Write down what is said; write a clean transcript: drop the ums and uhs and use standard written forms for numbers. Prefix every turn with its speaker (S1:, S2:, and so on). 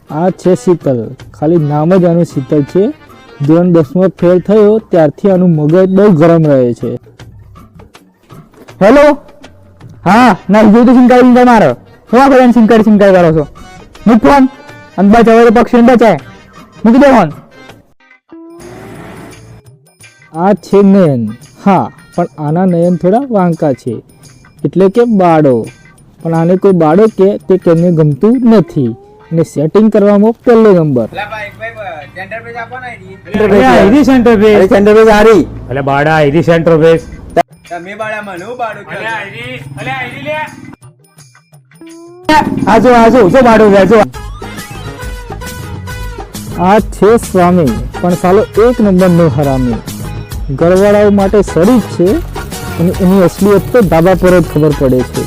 S1: આ છે શીતલ, ખાલી નામ જ આનું શીતલ છે. ધોરણ 10માં ફેલ થયો ત્યારથી આનું મગજ બહુ ગરમ રહે છે.
S2: હેલો, હા ના જોઈ સિમ કાર્ડ મારો શું આ બધા સિમ કાર્ડ કરો છો? મૂક ફોન અને બચાવે તો પક્ષી બચાય. મૂકી દે ફોન.
S1: આ છે નયન. હા, પણ આના નયન થોડા વાંકા છે, એટલે કે બાળો. પણ આને કોઈ બાળો કે તે કેમને ગમતું નથી અને સેટિંગ કરવામાં પહેલો નંબર.
S2: સેન્ટર પેજ હારી
S3: એટલે બાડા આઈડી સેન્ટર બેસ
S4: તમે બાળા મને બાળો
S2: આજો શું બાડું છે?
S1: આ છે સ્વામી, પણ સાલો એક નંબરનો હરામી. ઘરવાળાઓ માટે શરીર છે અને એની અસલિયત તો ધાબા પર જ ખબર પડે છે.